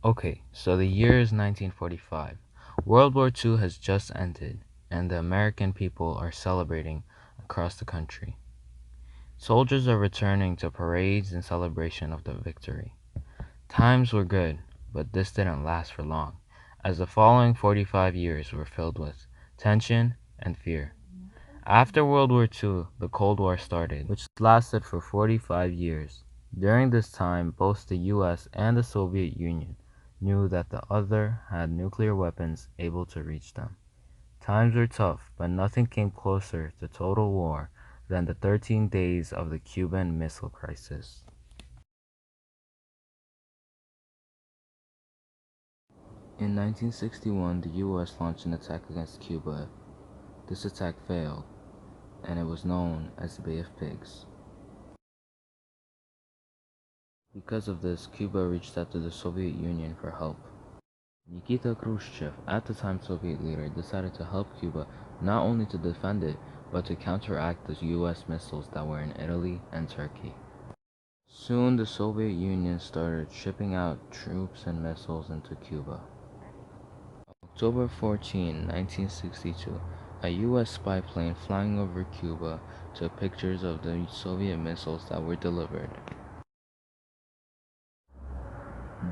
Okay, so the year is 1945. World War II has just ended, and the American people are celebrating across the country. Soldiers are returning to parades in celebration of the victory. Times were good, but this didn't last for long, as the following 45 years were filled with tension and fear. After World War II, the Cold War started, which lasted for 45 years. During this time, both the US and the Soviet Union knew that the other had nuclear weapons able to reach them. Times were tough, but nothing came closer to total war than the 13 days of the Cuban Missile Crisis. In 1961, the US launched an attack against Cuba. This attack failed, and it was known as the Bay of Pigs. Because of this, Cuba reached out to the Soviet Union for help. Nikita Khrushchev, at the time Soviet leader, decided to help Cuba not only to defend it, but to counteract the US missiles that were in Italy and Turkey. Soon the Soviet Union started shipping out troops and missiles into Cuba. October 14, 1962, a US spy plane flying over Cuba took pictures of the Soviet missiles that were delivered.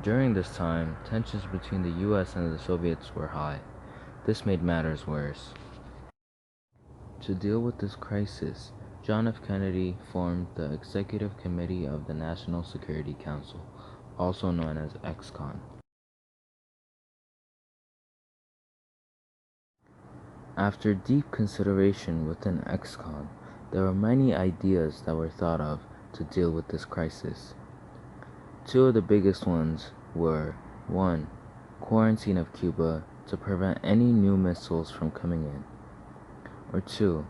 During this time, tensions between the US and the Soviets were high. This made matters worse. To deal with this crisis, John F. Kennedy formed the Executive Committee of the National Security Council, also known as ExCon. After deep consideration within ExCon, there were many ideas that were thought of to deal with this crisis. Two of the biggest ones were 1. Quarantine of Cuba to prevent any new missiles from coming in, or 2.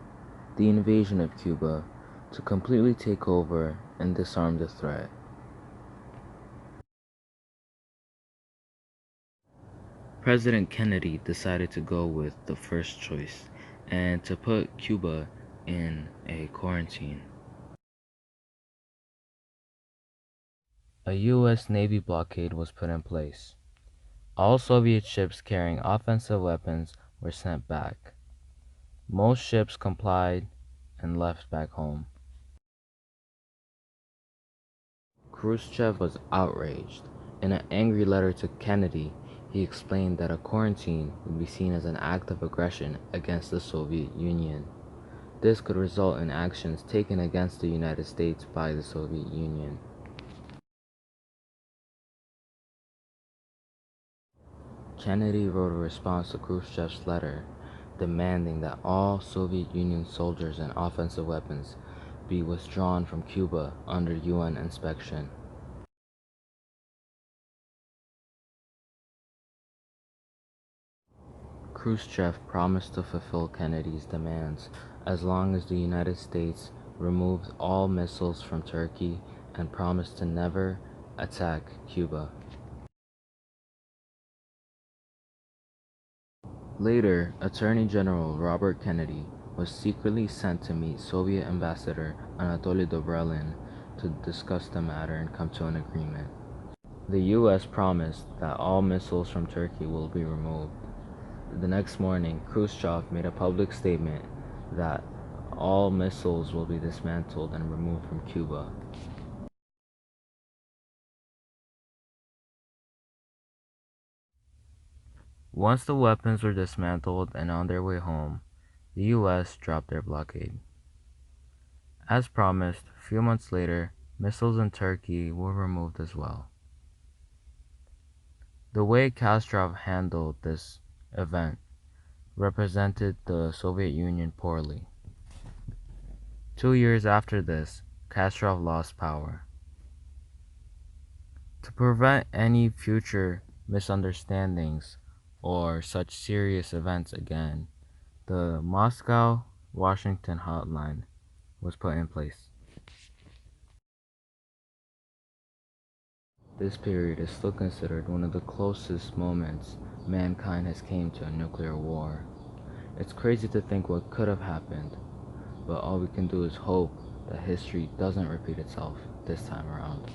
The invasion of Cuba to completely take over and disarm the threat. President Kennedy decided to go with the first choice and to put Cuba in a quarantine. A US Navy blockade was put in place. All Soviet ships carrying offensive weapons were sent back. Most ships complied and left back home. Khrushchev was outraged. In an angry letter to Kennedy, he explained that a quarantine would be seen as an act of aggression against the Soviet Union. This could result in actions taken against the United States by the Soviet Union. Kennedy wrote a response to Khrushchev's letter, demanding that all Soviet Union soldiers and offensive weapons be withdrawn from Cuba under UN inspection. Khrushchev promised to fulfill Kennedy's demands as long as the United States removed all missiles from Turkey and promised to never attack Cuba. Later, Attorney General Robert Kennedy was secretly sent to meet Soviet Ambassador Anatoly Dobrelin to discuss the matter and come to an agreement. The US promised that all missiles from Turkey will be removed. The next morning, Khrushchev made a public statement that all missiles will be dismantled and removed from Cuba. Once the weapons were dismantled and on their way home, the US dropped their blockade. As promised, a few months later, missiles in Turkey were removed as well. The way Castro handled this event represented the Soviet Union poorly. 2 years after this, Castro lost power. To prevent any future misunderstandings or such serious events again, the Moscow-Washington hotline was put in place. This period is still considered one of the closest moments mankind has came to a nuclear war. It's crazy to think what could have happened, but all we can do is hope that history doesn't repeat itself this time around.